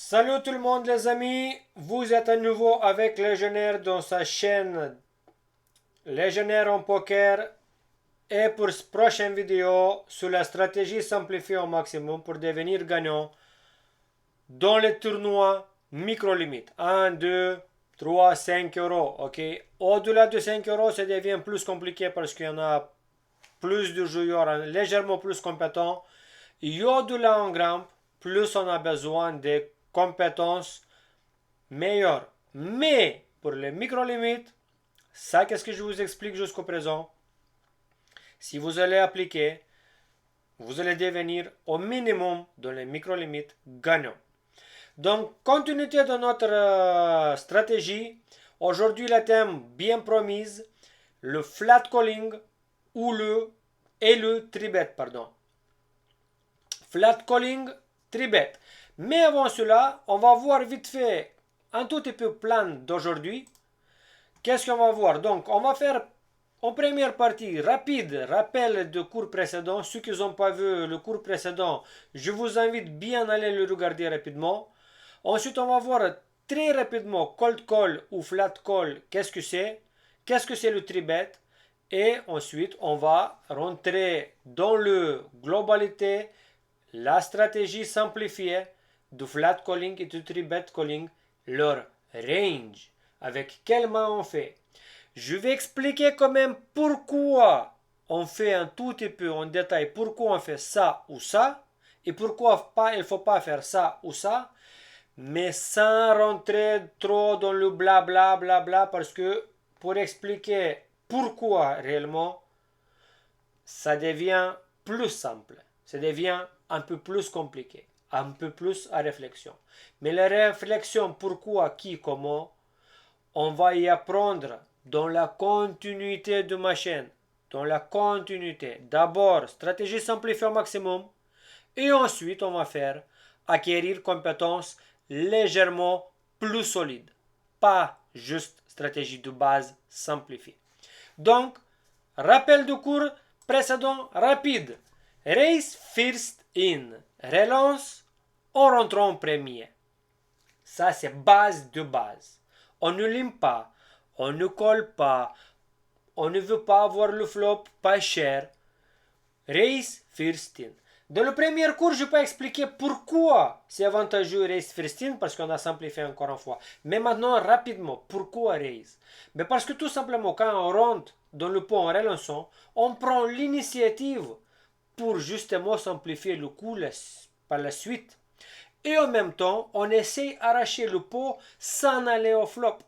Salut tout le monde les amis, vous êtes à nouveau avec Légionnaire dans sa chaîne Légionnaire en poker et pour cette prochaine vidéo sur la stratégie simplifiée au maximum pour devenir gagnant dans les tournois micro-limites 1, 2, 3, 5 euros. Ok, au-delà de 5 euros ça devient plus compliqué parce qu'il y en a plus de joueurs légèrement plus compétents et au-delà on grimpe, plus on a besoin de compétences meilleures. Mais pour les micro-limites, ça qu'est-ce que je vous explique jusqu'au présent, si vous allez appliquer, vous allez devenir au minimum dans les micro-limites gagnant. Donc, continuité de notre stratégie, aujourd'hui le thème bien promise, le flat calling ou le tribet, pardon. Flat calling, tribet. Mais avant cela, on va voir vite fait un tout petit peu plan d'aujourd'hui. Qu'est-ce qu'on va voir? Donc, on va faire en première partie rapide rappel de cours précédent. Ceux qui n'ont pas vu le cours précédent, je vous invite bien à aller le regarder rapidement. Ensuite, on va voir très rapidement cold call ou flat call. Qu'est-ce que c'est? Qu'est-ce que c'est le tribet? Et ensuite, on va rentrer dans le globalité, la stratégie simplifiée du flat calling et du tribet calling, leur range. Avec quelle main on fait? Je vais expliquer quand même pourquoi on fait un tout petit peu en détail pourquoi on fait ça ou ça et pourquoi pas, il ne faut pas faire ça ou ça, mais sans rentrer trop dans le blabla blabla parce que pour expliquer pourquoi réellement, ça devient plus simple, ça devient un peu plus compliqué, un peu plus à réflexion. Mais la réflexion pourquoi, qui, comment, on va y apprendre dans la continuité de ma chaîne. Dans la continuité. D'abord, stratégie simplifiée au maximum. Et ensuite, on va faire acquérir compétences légèrement plus solides. Pas juste stratégie de base simplifiée. Donc, rappel de cours précédent rapide. Race first in. Relance en rentrant en premier. Ça, c'est base de base. On ne lime pas, on ne colle pas, on ne veut pas avoir le flop pas cher. Race first in. Dans le premier cours, je peux expliquer pourquoi c'est avantageux race first in, parce qu'on a simplifié encore une fois. Mais maintenant, rapidement, pourquoi raise? Mais parce que tout simplement, quand on rentre dans le pot en relançant, on prend l'initiative pour justement simplifier le coup par la suite. Et en même temps, on essaie d'arracher le pot sans aller au flop.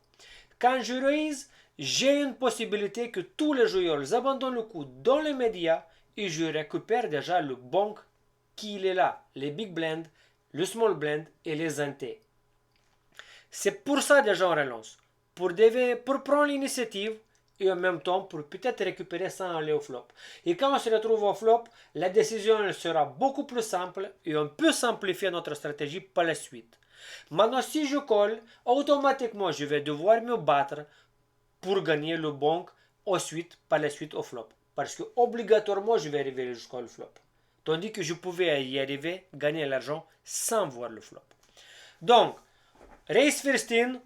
Quand je raise, j'ai une possibilité que tous les joueurs abandonnent le coup dans les médias et je récupère déjà le bank qui est là, les big blends, le small blend et les intés. C'est pour ça déjà on relance, pour prendre l'initiative et en même temps pour peut-être récupérer sans aller au flop. Et quand on se retrouve au flop, la décision sera beaucoup plus simple et on peut simplifier notre stratégie par la suite. Maintenant, si je colle, automatiquement je vais devoir me battre pour gagner le bank ensuite, par la suite au flop. Parce que obligatoirement je vais arriver jusqu'au flop. Tandis que je pouvais y arriver, gagner l'argent sans voir le flop. Donc, race first in,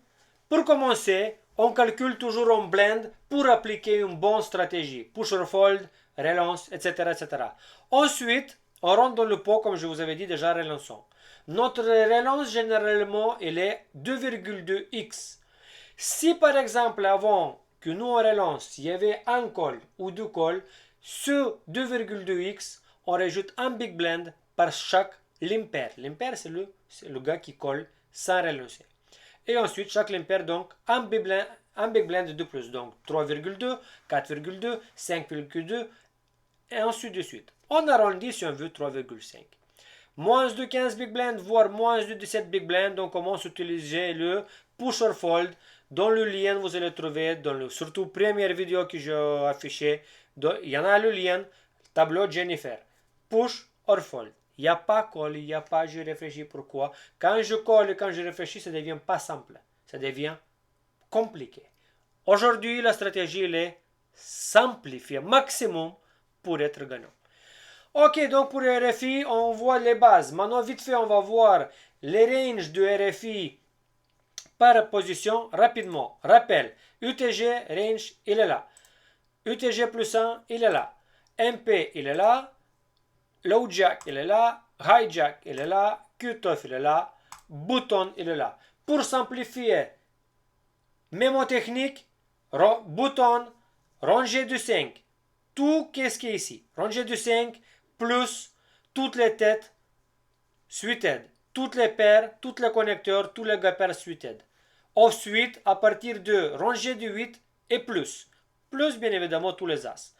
pour commencer, on calcule toujours en blend pour appliquer une bonne stratégie. Push or fold, relance, etc., etc. Ensuite, on rentre dans le pot, comme je vous avais dit déjà, relançant. Notre relance, généralement, elle est 2,2x. Si par exemple, avant que nous on relance, il y avait un call ou deux calls, sur 2,2x, on rajoute un big blend par chaque limper. Limper, c'est le gars qui colle sans relancer. Et ensuite, chaque limper, donc, un big blend de plus. Donc, 3,2, 4,2, 5,2, et ensuite de suite. On arrondit si on veut 3,5. Moins de 15 big blend, voire moins de 17 big blend, on commence à utiliser le push or fold. Dans le lien, vous allez trouver, dans le surtout première vidéo que j'ai affichée, il y en a le lien, tableau Jennifer. Push or fold. Il n'y a pas call, il n'y a pas je réfléchis pourquoi. Quand je colle et quand je réfléchis, ça ne devient pas simple. Ça devient compliqué. Aujourd'hui, la stratégie elle est simplifiée maximum pour être gagnant. Ok, donc pour les RFI, on voit les bases. Maintenant, vite fait, on va voir les ranges de RFI par position rapidement. Rappel, UTG, range, il est là. UTG plus 1, il est là. MP, il est là. Low jack, il est là. High jack, il est là. Cutoff, il est là. Bouton, il est là. Pour simplifier, mémotechnique, bouton, rangée du 5. Tout qu'est-ce qui est ici? Rangée du 5 plus toutes les têtes suited. Toutes les paires, tous les connecteurs, tous les paires suited. Ensuite, à partir de rangée du 8 et plus. Plus bien évidemment tous les as.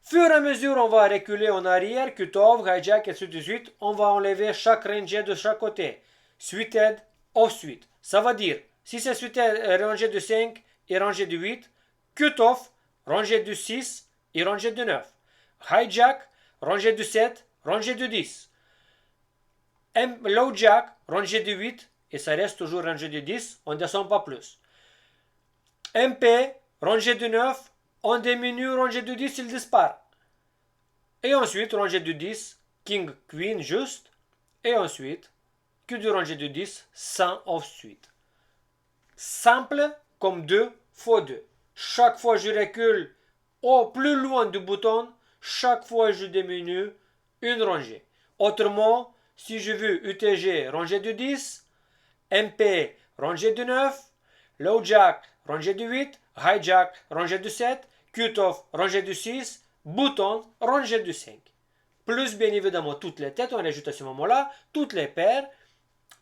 Fur et à mesure, on va reculer en arrière, cutoff, hijack, et ainsi de suite. On va enlever chaque rangée de chaque côté. Suited, off suite. Ça veut dire, si c'est suited, rangée de 5 et rangée de 8, cutoff, rangée de 6 et rangée de 9. Hijack, rangée de 7, rangée de 10. Low jack, rangée de 8, et ça reste toujours rangée de 10, on ne descend pas plus. MP, rangée de 9, on diminue, rangée de 10, il disparaît. Et ensuite, rangée de 10, King, Queen, juste. Et ensuite, que de rangée de 10, sans off suite. Simple comme 2 fois 2. Chaque fois je recule au plus loin du bouton, chaque fois je diminue une rangée. Autrement, si je veux UTG, rangée de 10, MP, rangée de 9, low jack, rangée de 8, high jack, rangée de 7, cutoff, rangée de 6, bouton, rangée de 5. Plus bien évidemment toutes les têtes, on rajoute à ce moment-là, toutes les paires,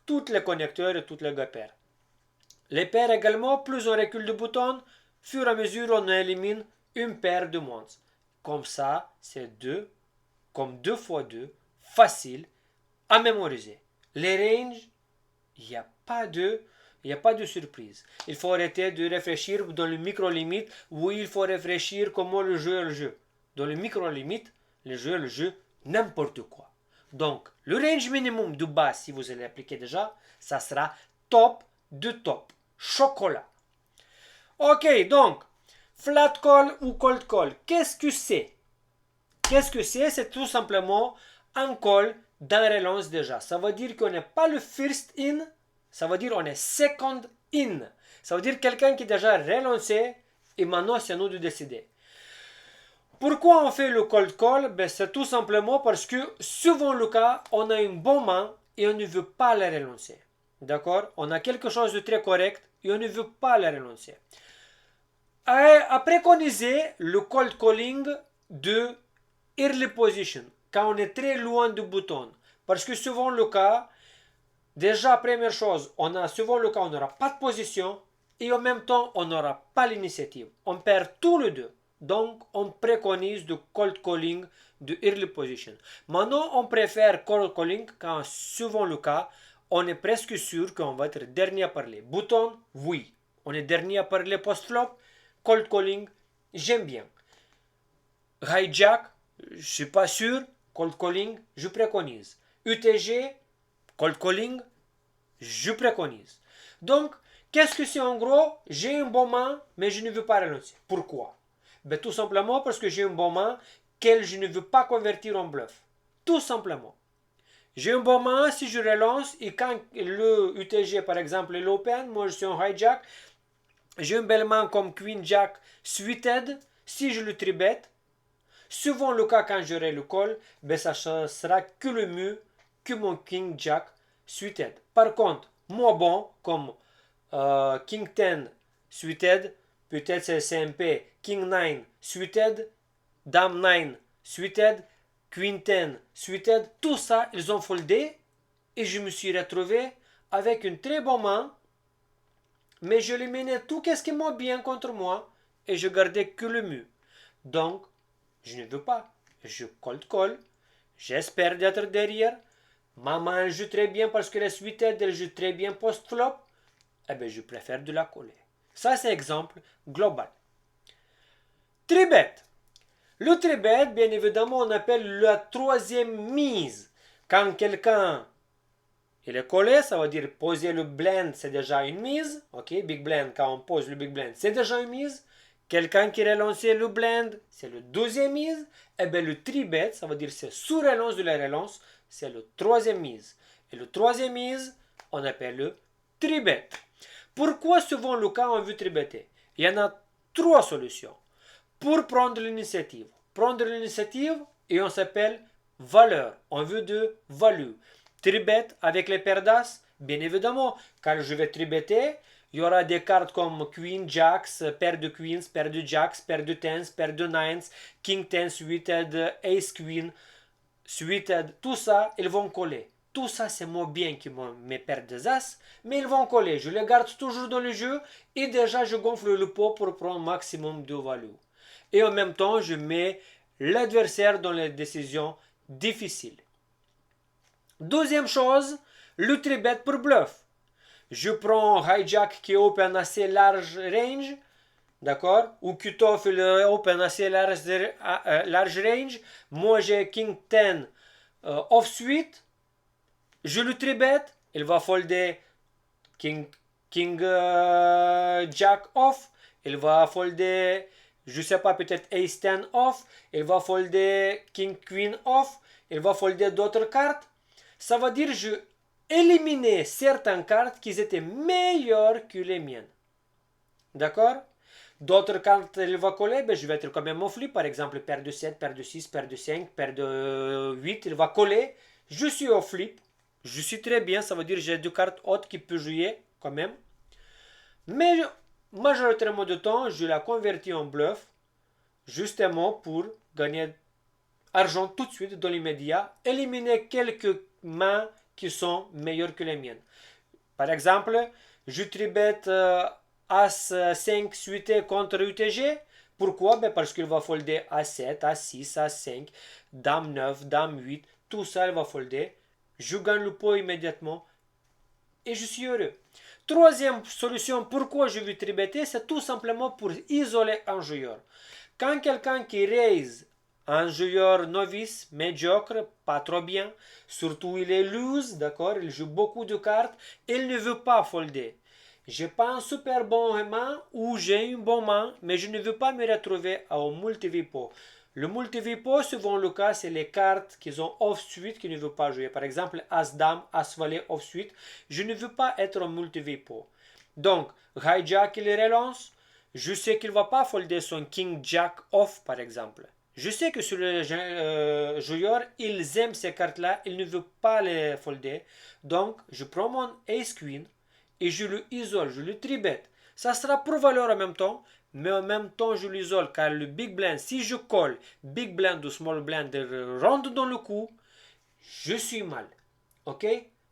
tous les connecteurs et toutes les paires. Les paires également, plus on recule de bouton, fur et à mesure on élimine une paire de moins. Comme ça, c'est 2, comme 2 fois 2, facile à mémoriser. Les ranges, il n'y a pas de surprise. Il faut arrêter de réfléchir dans le micro-limite. Oui, il faut réfléchir comment le jeu. Dans le micro-limite, le jeu n'importe quoi. Donc, le range minimum de base, si vous allez appliquer déjà, ça sera top de top. Chocolat. Ok, donc, flat call ou cold call, qu'est-ce que c'est? Qu'est-ce que c'est? C'est tout simplement un call d'un relance déjà. Ça veut dire qu'on n'est pas le first in, ça veut dire qu'on est second in. Ça veut dire quelqu'un qui est déjà relancé et maintenant c'est à nous de décider. Pourquoi on fait le cold call? Ben, c'est tout simplement parce que souvent le cas, on a une bonne main et on ne veut pas la relancer. D'accord? On a quelque chose de très correct et on ne veut pas la relancer. À préconiser le cold calling de early position, quand on est très loin du bouton. Parce que souvent le cas, déjà première chose, on a souvent le cas, on n'aura pas de position et en même temps on n'aura pas l'initiative. On perd tous les deux. Donc on préconise de cold calling de early position. Maintenant on préfère cold calling quand souvent le cas, on est presque sûr qu'on va être dernier à parler. Bouton, oui. On est dernier à parler post-flop. Cold calling, j'aime bien. Hijack, je ne suis pas sûr. Cold calling, je préconise. UTG, cold calling, je préconise. Donc, qu'est-ce que c'est en gros? J'ai une bonne main, mais je ne veux pas relancer. Pourquoi? Ben, tout simplement parce que j'ai une bonne main qu'elle je ne veux pas convertir en bluff. Tout simplement. J'ai une bonne main si je relance et quand le UTG par exemple est l'open, moi je suis en hijack, j'ai une belle main comme Queen Jack suited, si je le tribet, souvent le cas quand j'aurai le call, ben ça sera que le mieux que mon King Jack suited. Par contre, moi bon, comme King 10 suited, peut-être c'est CMP, King 9 suited, Dame 9 suited, Queen 10 suited, tout ça, ils ont foldé et je me suis retrouvé avec une très bonne main, mais je éliminais tout ce qui m'a bien contre moi et je gardais que le mieux. Donc, je ne veux pas. Je cold call, j'espère d'être derrière. Ma main joue très bien parce que la suite elle joue très bien post-flop. Eh bien, je préfère de la coller. Ça, c'est exemple global. Tribet. Le tribet, bien évidemment, on appelle la troisième mise. Quand quelqu'un il est collé, ça veut dire poser le blend, c'est déjà une mise. Ok, big blend, quand on pose le big blend, c'est déjà une mise. Quelqu'un qui relance le blend, c'est le deuxième mise. Et bien le tribet, ça veut dire c'est sous relance de la relance, c'est le troisième mise. Et le troisième mise, on appelle le tribet. Pourquoi souvent le cas on veut tribetter? Il y en a trois solutions. Pour prendre l'initiative. Prendre l'initiative et on s'appelle valeur. On veut de value. Tribet avec les paires d'as, bien évidemment, quand je vais tribetter, il y aura des cartes comme Queen, Jacks, paire de Queens, paire de Jacks, paire de Tens, paire de Nines, King Ten suited, Ace Queen, suited, tout ça, ils vont coller. Tout ça, c'est moi bien qui mes paires de As, mais ils vont coller. Je les garde toujours dans le jeu et déjà je gonfle le pot pour prendre maximum de value. Et en même temps, je mets l'adversaire dans les décisions difficiles. Deuxième chose, le tribet pour bluff. Je prends hijack qui open assez large range, d'accord, ou cutoff il open assez large range. Moi j'ai king 10 off suite, je le tribet, il va folder king jack off, il va folder, je sais pas, peut-être ace 10 off, il va folder king queen off, il va folder d'autres cartes. Ça veut dire que je éliminer certaines cartes qui étaient meilleures que les miennes. D'accord? D'autres cartes, il va coller, ben je vais être quand même au flip. Par exemple, paire de 7, paire de 6, paire de 5, paire de 8, il va coller. Je suis au flip. Je suis très bien, ça veut dire que j'ai deux cartes hautes qui peuvent jouer quand même. Mais majoritairement de temps, je la convertis en bluff, justement pour gagner argent tout de suite dans l'immédiat, éliminer quelques mains qui sont meilleures que les miennes. Par exemple, je tribet As 5 suité contre UTG. Pourquoi? Ben parce qu'il va folder A7, A6, A5, Dame 9, Dame 8, tout ça il va folder. Je gagne le pot immédiatement et je suis heureux. Troisième solution, pourquoi je veux tribetter, c'est tout simplement pour isoler un joueur. Quand quelqu'un qui raise un joueur novice, médiocre, pas trop bien, surtout il est loose, d'accord, il joue beaucoup de cartes, il ne veut pas folder. J'ai pas un super bon main ou j'ai une bonne main, mais je ne veux pas me retrouver au multivipo. Le multivipo, souvent le cas, c'est les cartes qui ont off-suite qui ne veulent pas jouer. Par exemple, As-Dame, As-Valet off-suite. Je ne veux pas être en multivipo. Donc, hijack, il relance. Je sais qu'il ne va pas folder son King Jack off, par exemple. Je sais que sur les joueurs, ils aiment ces cartes-là, ils ne veulent pas les folder. Donc, je prends mon Ace Queen et je le isole, je le tribet. Ça sera pour valeur en même temps, mais en même temps je l'isole car le big blind, si je colle big blind ou small blind rentre dans le coup, je suis mal. Ok?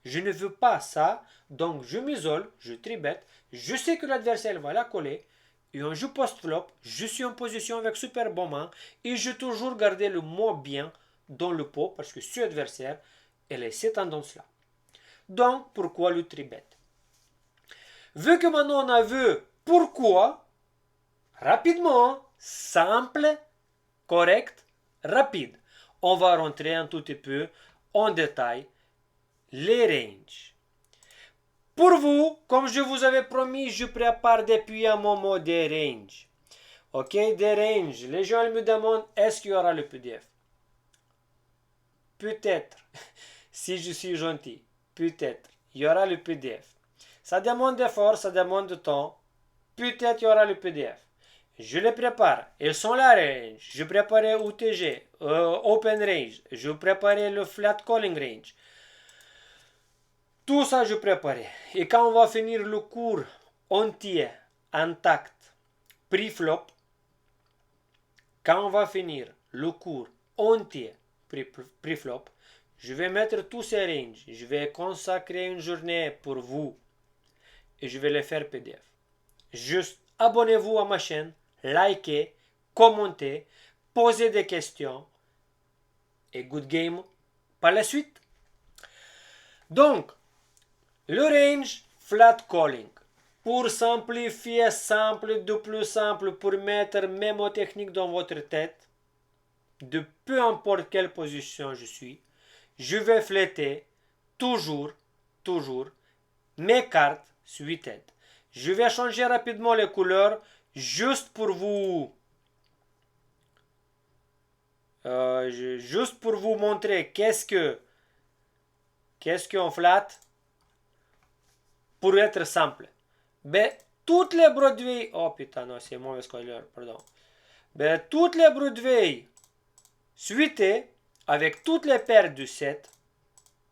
Je ne veux pas ça, donc je m'isole, je tribet, je sais que l'adversaire va la coller, et on joue post-flop, je suis en position avec super bon main, et je toujours garder le mot bien dans le pot, parce que ce adversaire, elle est cette tendance-là. Donc, pourquoi le tribet? Vu que maintenant on a vu pourquoi, rapidement, simple, correct, rapide, on va rentrer un tout petit peu en détail les ranges. Pour vous, comme je vous avais promis, je prépare depuis un moment des ranges. Ok, des ranges. Les gens me demandent est-ce qu'il y aura le PDF? Peut-être, si je suis gentil, peut-être, il y aura le PDF. Ça demande d'effort, ça demande de temps. Peut-être il y aura le PDF. Je les prépare. Ils sont là, range. Je préparais UTG, Open Range. Je préparais le Flat Calling Range. Tout ça, je préparais. Et quand on va finir le cours entier, intact, pre-flop, quand on va finir le cours entier, pre-flop, je vais mettre tous ces ranges. Je vais consacrer une journée pour vous et je vais les faire PDF. Juste abonnez-vous à ma chaîne, likez, commentez, posez des questions et good game par la suite. Donc, le range flat calling. Pour simplifier simple, de plus simple, pour mettre mémotechnique dans votre tête, de peu importe quelle position je suis, je vais fléter toujours mes cartes suited. Je vais changer rapidement les couleurs juste pour vous montrer qu'est-ce qu'est-ce qu'on flatte? Pour être simple. Ben, toutes les Broadway... Oh putain, non, c'est mauvais couleur, pardon. Ben, toutes les Broadway suitées, avec toutes les paires du 7,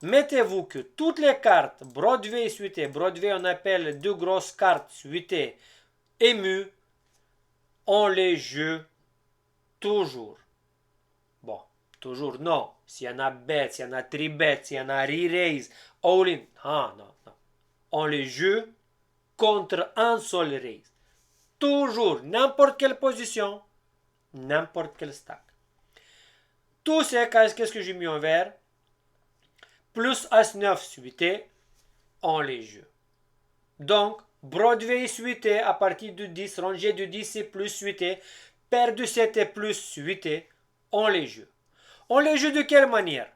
mettez-vous que toutes les cartes Broadway suitées, Broadway on appelle deux grosses cartes suitées, émues, on les joue toujours. Bon, toujours non. S'il y en a bet, s'il y en a tri-bet, s'il y en a re-raise, all-in. Ah, non, non. On les joue contre un seul raise. Toujours, n'importe quelle position, n'importe quel stack. Tous ces cas, qu'est-ce que j'ai mis en vert? Plus As-9 suité, on les joue. Donc, Broadway suité à partir du 10, rangée du 10 et plus suité, paire du 7 et plus suité, on les joue. On les joue de quelle manière?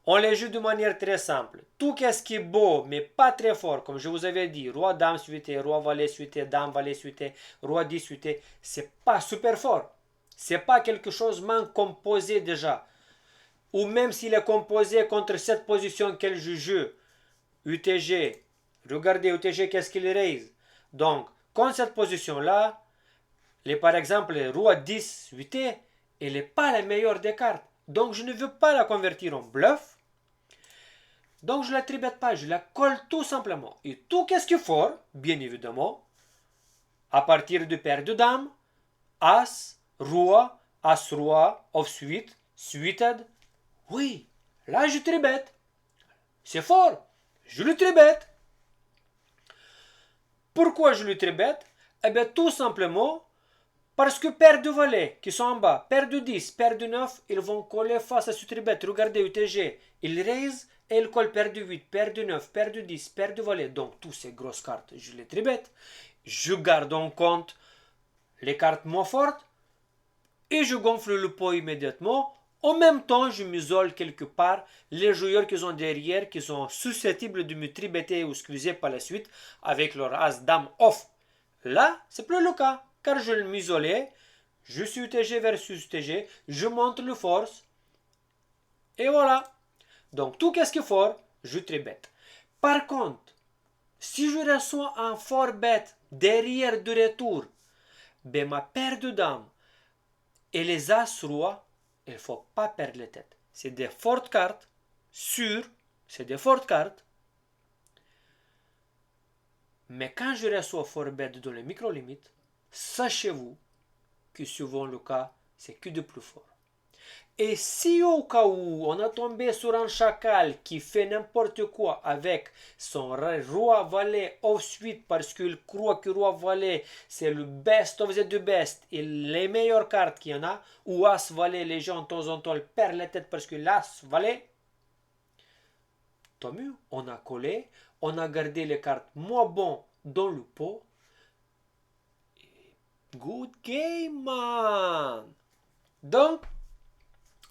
On les joue de manière très simple. Tout ce qui est beau, mais pas très fort, comme je vous avais dit, roi dame suité, roi valet suité, dame valet suité, roi 10 suité, c'est pas super fort. C'est pas quelque chose même composé déjà. Ou même s'il est composé contre cette position qu'elle joue, UTG, regardez UTG qu'est-ce qu'il raise. Donc, contre cette position-là, par exemple, roi 10 suité, elle n'est pas la meilleure des cartes. Donc, je ne veux pas la convertir en bluff. Donc, je ne la tribette pas, je la colle tout simplement. Et tout qu'est-ce qu'il faut, bien évidemment, à partir de paire de dames, As, roi, off suite, suited. Oui, là, je tribette. C'est fort, je le tribette. Pourquoi je le tribette? Eh bien, tout simplement, parce que paire de valets qui sont en bas, paire de 10, paire de 9, ils vont coller face à ce tribet. Regardez UTG, ils raise et ils collent paire de 8, paire de 9, paire de 10, paire de valets. Donc, toutes ces grosses cartes, je les tribette. Je garde en compte les cartes moins fortes et je gonfle le pot immédiatement. En même temps, je m'isole quelque part les joueurs qui sont derrière, qui sont susceptibles de me tribetter ou squeezer par la suite avec leur as-dame off. Là, c'est plus le cas, car je m'isolais, je suis UTG versus UTG, je monte le force, et voilà. Donc, tout qu'est-ce qu'il faut, je tribette. Par contre, si je reçois un fort bet derrière de retour, ben ma paire de dames et les as-rois, il ne faut pas perdre la tête. C'est des fortes cartes, sûres, c'est des fortes cartes. Mais quand je reçois fort bet dans les micro-limites, sachez-vous que souvent le cas, c'est que de plus fort. Et si au cas où on a tombé sur un chacal qui fait n'importe quoi avec son roi valet off suite parce qu'il croit que roi valet c'est le best of the best et les meilleures cartes qu'il y en a, ou as valet, les gens de temps en temps perdent la tête parce que l'as valet, tant mieux, on a collé, on a gardé les cartes moins bonnes dans le pot. Good game, man! Donc,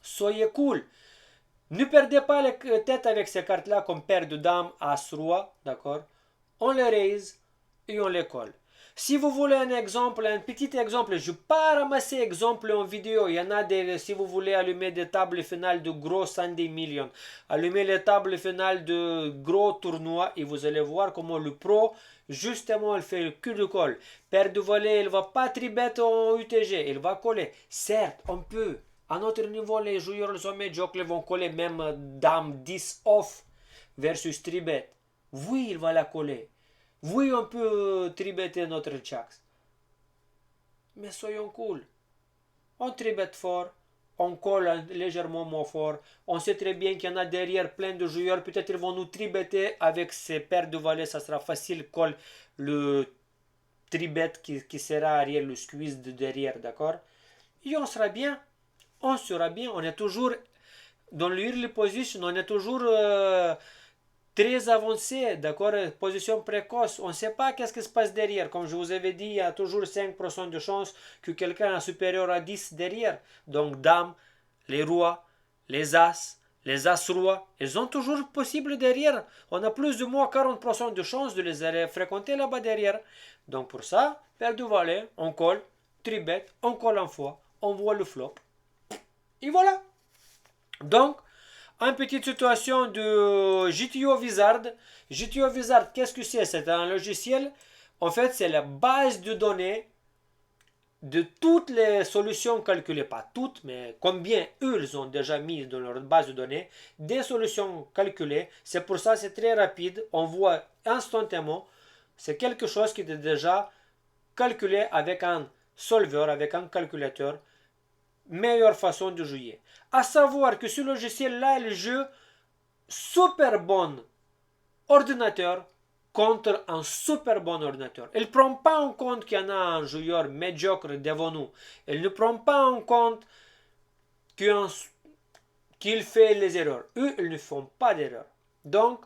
soyez cool. Ne perdez pas la tête avec ces cartes-là comme paire de dames, as, roi, d'accord? On les raise et on les colle. Si vous voulez un exemple, un petit exemple, je ne vais pas ramasser exemple en vidéo. Il y en a des, si vous voulez allumer des tables finales de gros Sunday Million, allumer les tables finales de gros tournois et vous allez voir comment le pro, justement, il fait le cul de colle. Paire de volée, il ne va pas tribet en UTG, il va coller. Certes, on peut. À notre niveau, les joueurs le sommet joker vont coller même dame 10 off versus tribet. Oui, il va la coller. Oui, on peut tribetter notre chax. Mais soyons cool. On tribette fort, on colle légèrement moins fort. On sait très bien qu'il y en a derrière plein de joueurs. Peut-être ils vont nous tribetter avec ces paires de valets. Ça sera facile. Colle le tribet qui sera arrière, le squeeze de derrière, d'accord? Et on sera bien. On sera bien. On est toujours dans l'early position. On est toujours très avancé, d'accord, position précoce, on ne sait pas qu'est-ce qui se passe derrière. Comme je vous avais dit, il y a toujours 5% de chance que quelqu'un est supérieur à 10 derrière. Donc, dames, les rois, les as-rois, ils ont toujours possible derrière. On a plus ou moins 40% de chance de les fréquenter là-bas derrière. Donc, pour ça, paire de valet, on colle, tribet, on colle en fois, on voit le flop. Et voilà. Donc, Une petite situation de GTO Wizard. GTO Wizard, qu'est-ce que c'est? C'est un logiciel. En fait, c'est la base de données de toutes les solutions calculées, pas toutes, mais combien eux ils ont déjà mis dans leur base de données, des solutions calculées. C'est pour ça que c'est très rapide, on voit instantanément, c'est quelque chose qui est déjà calculé avec un solver, avec un calculateur, meilleure façon de jouer. À savoir que ce logiciel-là, il joue super bon ordinateur contre un super bon ordinateur. Il ne prend pas en compte qu'il y en a un joueur médiocre devant nous. Il ne prend pas en compte qu'il fait les erreurs. Eux, ils ne font pas d'erreurs. Donc,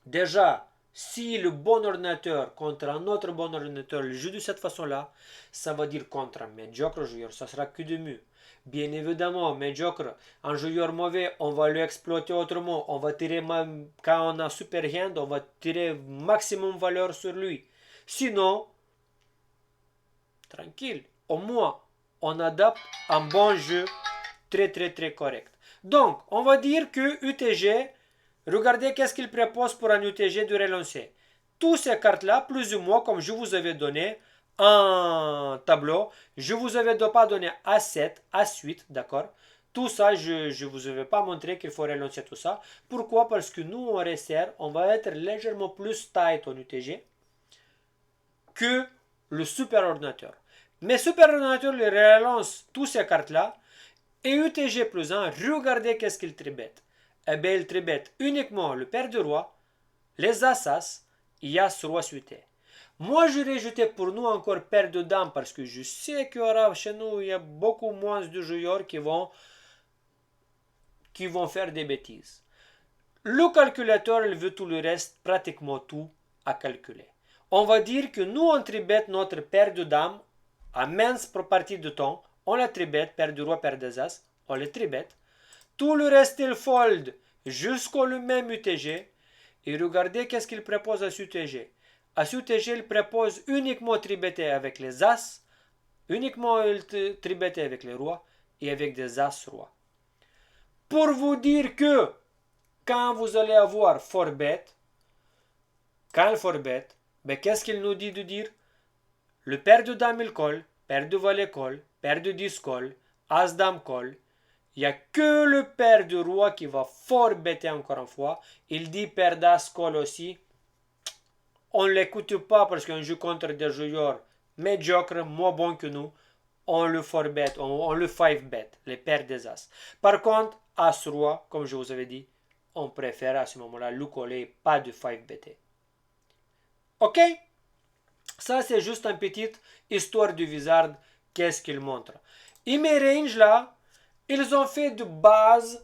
déjà, si le bon ordinateur contre un autre bon ordinateur joue de cette façon-là, ça veut dire contre un médiocre joueur, ça sera que de mieux. Bien évidemment, médiocre, un joueur mauvais, on va l'exploiter autrement. On va tirer même, quand on a super hand, on va tirer maximum valeur sur lui. Sinon, tranquille, au moins, on adapte un bon jeu très correct. Donc, on va dire que UTG, regardez qu'est-ce qu'il propose pour un UTG de relancer. Toutes ces cartes-là, plus ou moins, comme je vous avais donné un tableau, je vous avais pas donné A7, A8, d'accord? Tout ça, je ne vous avais pas montré qu'il faut relancer tout ça. Pourquoi? Parce que nous, en resserre, on va être légèrement plus tight en UTG que le super ordinateur. Mais super ordinateur, il relance toutes ces cartes-là. Et UTG plus 1, regardez qu'est-ce qu'il tribette. Eh bien, il tribette uniquement le paire de roi, les as, et as roi suité. Moi, j'aurais jeté pour nous encore paire de dames parce que je sais qu'il y aura chez nous, il y a beaucoup moins de joueurs qui vont faire des bêtises. Le calculateur, il veut tout le reste, pratiquement tout à calculer. On va dire que nous, on tribette notre paire de dames à mince partie de temps. On la tribette, paire de roi, paire des as, on les tribette. Tout le reste, il fold jusqu'au même UTG. Et regardez qu'est-ce qu'il propose à ce UTG. À ce UTG, il propose uniquement tribetter avec les as, uniquement tribetter avec les rois et avec des as rois. Pour vous dire que quand vous allez avoir forbet, quand il forbet, ben qu'est-ce qu'il nous dit de dire? Le paire de dame il colle, paire de valet colle, paire de 10 colle, as dame colle. Il n'y a que le paire de roi qui va forbetter encore une fois. Il dit paire d'as colle aussi. On ne l'écoute pas parce qu'on joue contre des joueurs médiocres, moins bons que nous. On le forbet, on le 5-bet, les paires des as. Par contre, as roi, comme je vous avais dit, on préfère à ce moment-là le coller, pas de 5-better. Ok? Ça, c'est juste une petite histoire du Wizard. Qu'est-ce qu'il montre? Et mes ranges là, ils ont fait de base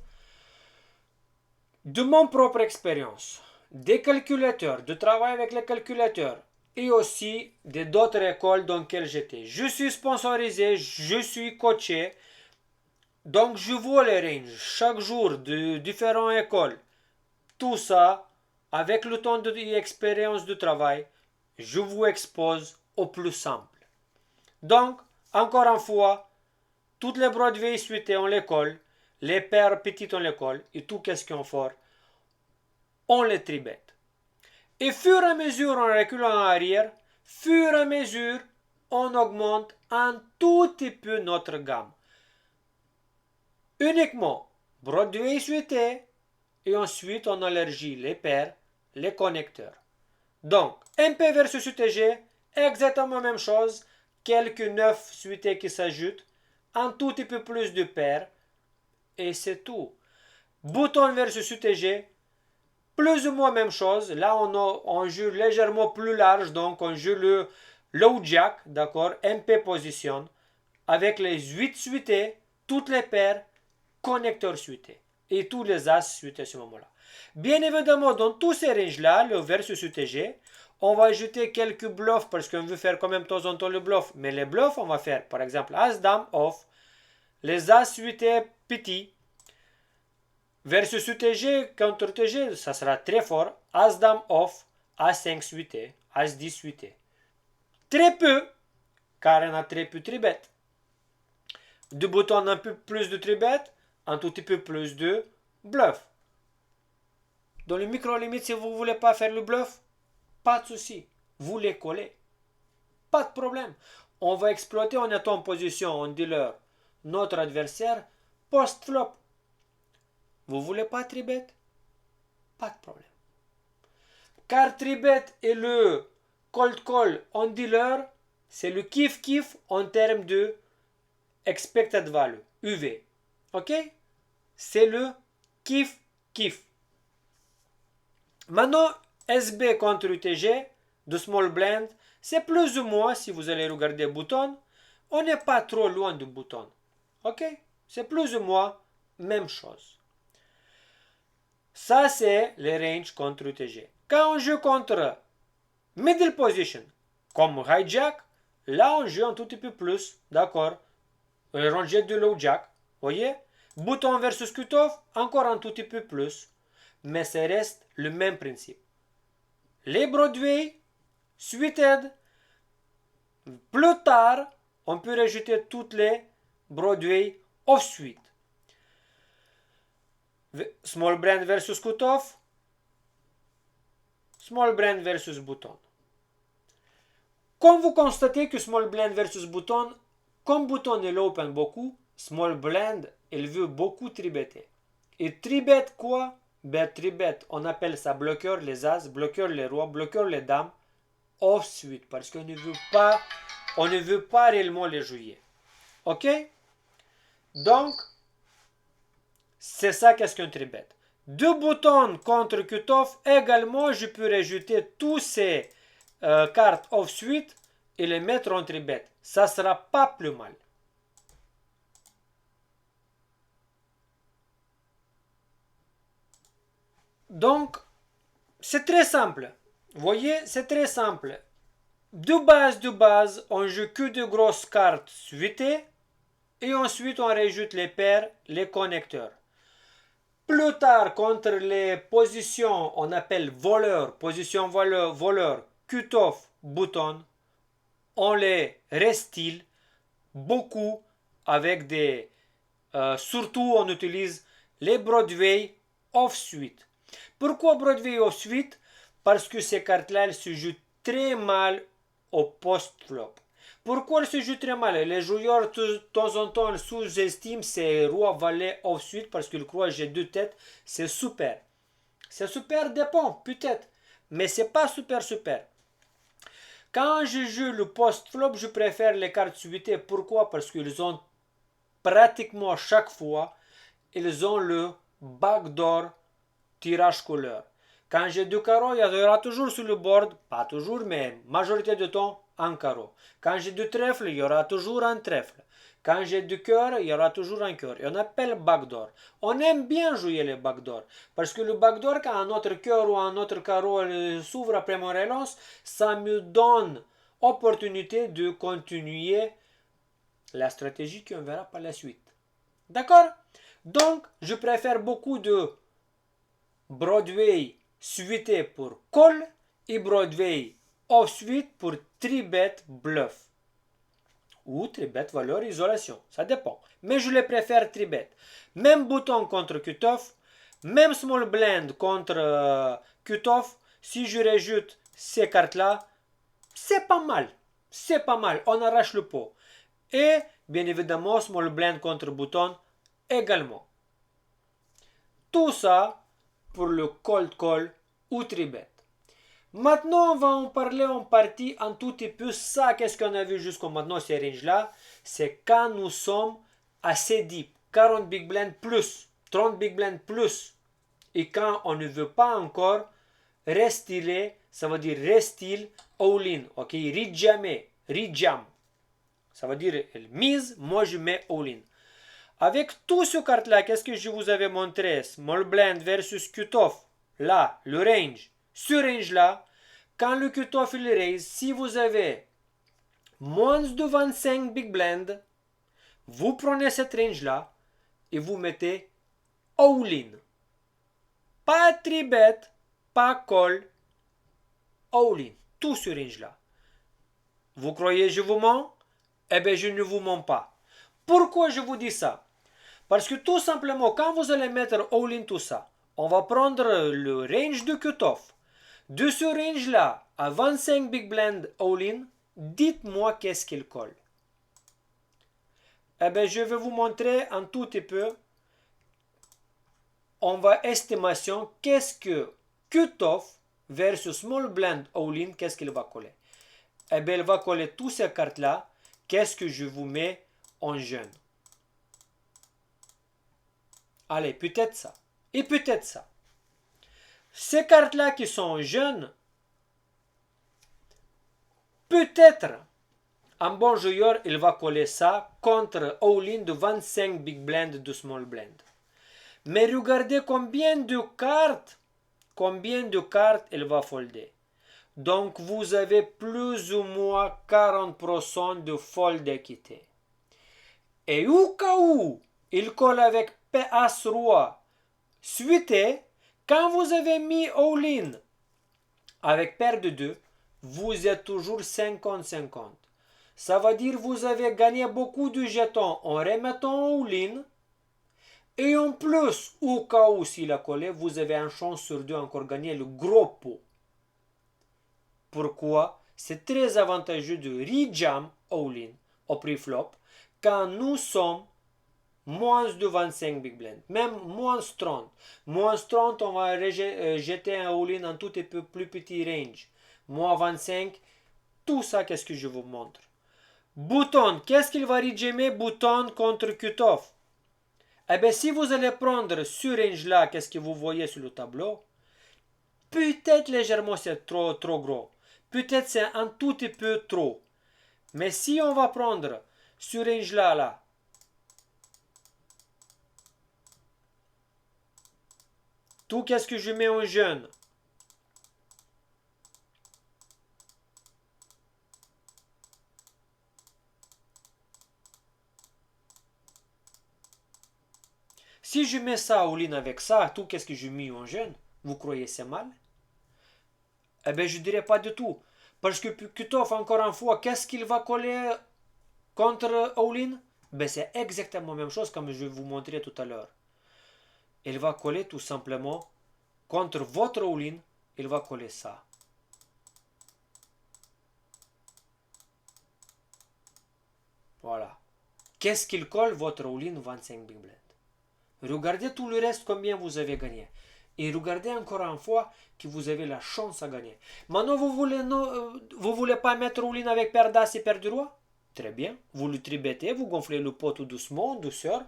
de mon propre expérience, des calculateurs, de travail avec les calculateurs et aussi d'autres écoles dans lesquelles j'étais. Je suis sponsorisé, je suis coaché, donc je vois les ranges chaque jour de différentes écoles. Tout ça, avec le temps d'expérience de travail, je vous expose au plus simple. Donc, encore une fois, toutes les Broadway suites on les colle, les paires petites on les colle, et tout qu'est-ce qu'on fait, on les tribette. Et fur et à mesure, en reculant en arrière, fur et à mesure, on augmente un tout petit peu notre gamme. Uniquement Broadway suité, et ensuite on élargit les paires, les connecteurs. Donc, MP versus UTG, exactement la même chose, quelques 9 suités qui s'ajoutent, un tout petit peu plus de paires, et c'est tout. Bouton versus UTG, plus ou moins même chose. Là, on joue légèrement plus large, donc on joue le low jack, d'accord, MP position, avec les 8 suités, toutes les paires, connecteurs suités, et tous les as suités à ce moment-là. Bien évidemment, dans tous ces ranges-là, le versus UTG, on va ajouter quelques bluffs parce qu'on veut faire quand même de temps en temps le bluff. Mais les bluffs, on va faire par exemple As-Dame off, les As suités petits, versus UTG contre UTG, ça sera très fort. As-Dame off, As-5 suité, As-10 suité. Très peu, car on a très peu de tribet. De boutons un peu plus de tribet, un tout petit peu plus de bluff. Dans le micro-limite, si vous ne voulez pas faire le bluff, pas de souci. Vous les collez. Pas de problème. On va exploiter en étant en position en dealer notre adversaire post-flop. Vous voulez pas tribet? Pas de problème. Car tribet et le cold call en dealer, c'est le kiff-kiff en termes de expected value, UV. Ok? C'est le kiff-kiff. Maintenant, SB contre UTG de small blind, c'est plus ou moins, si vous allez regarder bouton, on n'est pas trop loin du bouton. Ok? C'est plus ou moins même chose. Ça, c'est les ranges contre UTG. Quand on joue contre middle position, comme hijack, là, on joue un tout petit peu plus, d'accord? Rangé de low jack, voyez? Bouton versus cutoff, encore un tout petit peu plus. Mais ça reste le même principe. Les Broadway, suited, plus tard, on peut rajouter toutes les Broadway off suite. Small brand versus cutoff, small brand versus bouton. Comme vous constatez que small blind versus bouton, comme bouton il open beaucoup, small blind il veut beaucoup tribetter. Et tribet quoi? Ben tribet, on appelle ça bloqueur les as, bloqueur les rois, bloqueur les dames, off suite parce qu'on ne veut pas réellement les jouer. Ok? Donc c'est ça qu'est-ce qu'un tribet. Deux boutons contre cutoff, également je peux rajouter tous ces cartes off suite et les mettre en tribet. Ça sera pas plus mal. Donc, c'est très simple. Vous voyez, c'est très simple. De base, on joue que de grosses cartes suitées et ensuite on rajoute les paires, les connecteurs. Plus tard, contre les positions, on appelle voleur, position voleur, cut-off, bouton, on les restyle beaucoup avec des... surtout, on utilise les Broadway off-suite. Pourquoi Broadway off-suite? Parce que ces cartes-là, elles se jouent très mal au post-flop. Pourquoi elles se jouent très mal? Les joueurs, de temps en temps, sous-estiment ces rois valets off-suite parce qu'ils croient que j'ai deux têtes. C'est super. C'est super, dépend, peut-être. Mais c'est pas super. Quand je joue le post-flop, je préfère les cartes suitées. Pourquoi? Parce qu'ils ont pratiquement chaque fois, ils ont le backdoor tirage couleur. Quand j'ai deux carreaux, il y aura toujours sur le board, pas toujours, mais majorité du temps, un carreau. Quand j'ai deux trèfles, il y aura toujours un trèfle. Quand j'ai deux cœurs, il y aura toujours un cœur. Et on appelle backdoor. On aime bien jouer les backdoor. Parce que le backdoor, quand un autre cœur ou un autre carreau s'ouvre après mon relance, ça me donne opportunité de continuer la stratégie qu'on verra par la suite. D'accord? Donc, je préfère beaucoup de Broadway suité pour call et Broadway off suite pour tribet bluff. Ou tribet valeur isolation, ça dépend. Mais je les préfère tribet. Même bouton contre cutoff, même small blind contre cutoff, si je rajoute ces cartes-là, c'est pas mal. C'est pas mal, on arrache le pot. Et bien évidemment, small blind contre bouton également. Tout ça pour le cold call ou tribet. Maintenant, on va en parler en partie un tout petit peu. Ça, qu'est-ce qu'on a vu jusqu'à maintenant, ces ranges-là? C'est quand nous sommes assez deep. 40 big blind plus, 30 big blind plus. Et quand on ne veut pas encore restyler, ça veut dire restyle all-in. Ok, rejam. Ça veut dire mise, moi je mets all-in. Avec tout ce carte-là, qu'est-ce que je vous avais montré? Small blind versus cutoff. Là, le range. Ce range-là, quand le cutoff il raise, si vous avez moins de 25 big blind, vous prenez cette range-là et vous mettez all-in. Pas tribet, pas call, all-in. Tout ce range-là. Vous croyez que je vous mens? Eh bien, je ne vous mens pas. Pourquoi je vous dis ça? Parce que tout simplement, quand vous allez mettre all-in tout ça, on va prendre le range de cutoff. De ce range-là à 25 big blend all-in, dites-moi qu'est-ce qu'il colle. Eh bien, je vais vous montrer un tout petit peu. On va estimation qu'est-ce que cutoff versus small blend all-in, qu'est-ce qu'il va coller. Eh bien, il va coller toutes ces cartes-là. Qu'est-ce que je vous mets en jaune? Allez, peut-être ça. Et peut-être ça. Ces cartes-là qui sont jeunes, peut-être un bon joueur, il va coller ça contre all-in de 25 big blend de small blend. Mais regardez combien de cartes il va folder. Donc vous avez plus ou moins 40% de fold d'équité. Et au cas où il colle avec As roi suité, quand vous avez mis all-in avec paire de 2, vous êtes toujours 50-50. Ça veut dire que vous avez gagné beaucoup de jetons en remettant all-in. Et en plus, au cas où s'il a collé, vous avez une chance sur 2 encore gagner le gros pot. Pourquoi? C'est très avantageux de rejam all-in au pré-flop quand nous sommes moins de 25 big blend, même moins 30. Moins 30, on va jeter un all-in un tout petit peu plus petit range. Moins 25, tout ça, qu'est-ce que je vous montre? Bouton, qu'est-ce qu'il va rejammer? Bouton contre cutoff. Eh bien, si vous allez prendre ce range-là, qu'est-ce que vous voyez sur le tableau? Peut-être légèrement c'est trop gros. Peut-être c'est un tout petit peu trop. Mais si on va prendre ce range-là, là, tout qu'est-ce que je mets en jaune? Si je mets ça au ligne avec ça, tout qu'est-ce que je mets en jaune? Vous croyez c'est mal? Eh bien, je dirais pas du tout. Parce que cutoff, encore une fois, qu'est-ce qu'il va coller contre all-in? Ben, c'est exactement la même chose comme je vais vous montrer tout à l'heure. Il va coller tout simplement contre votre all-in, il va coller ça. Voilà. Qu'est-ce qu'il colle votre all-in 25 big blend? Regardez tout le reste combien vous avez gagné. Et regardez encore une fois que vous avez la chance à gagner. Maintenant, vous voulez pas mettre all-in avec paire d'as et paire de roi? Très bien. Vous le tribettez, vous gonflez le pot tout doucement, douceur.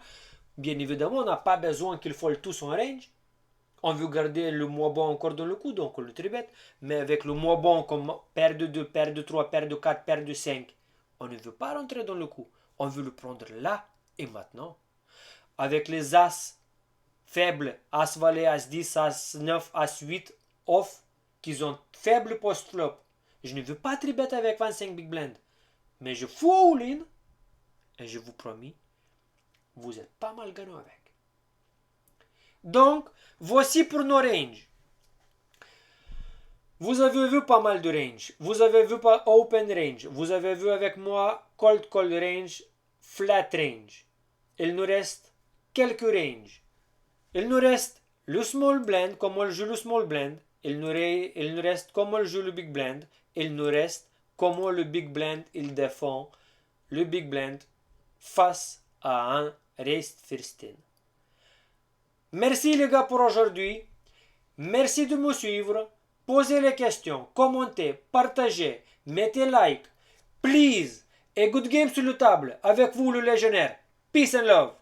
Bien évidemment, on n'a pas besoin qu'il fold tout son range. On veut garder le moins bon encore dans le coup, donc on le tribette. Mais avec le moins bon comme paire de 2, paire de 3, paire de 4, paire de 5, on ne veut pas rentrer dans le coup. On veut le prendre là et maintenant. Avec les as faibles, as valet, as 10, as 9, as 8, off, qui ont faible post-flop. Je ne veux pas tribet avec 25 big blind. Mais je fous all-in et je vous promets, vous êtes pas mal gagnant avec. Donc, voici pour nos ranges. Vous avez vu pas mal de range. Vous avez vu pas open range. Vous avez vu avec moi cold range, flat range. Il nous reste quelques ranges. Il nous reste le small blend, comment on joue le small blend. Il nous reste comment on joue le big blend. Il nous reste comment le big blend il défend le big blend face à un raised first in. Merci les gars pour aujourd'hui. Merci de me suivre. Posez les questions, commentez, partagez, mettez like. Please. Et good game sur le table. Avec vous le légionnaire. Peace and love.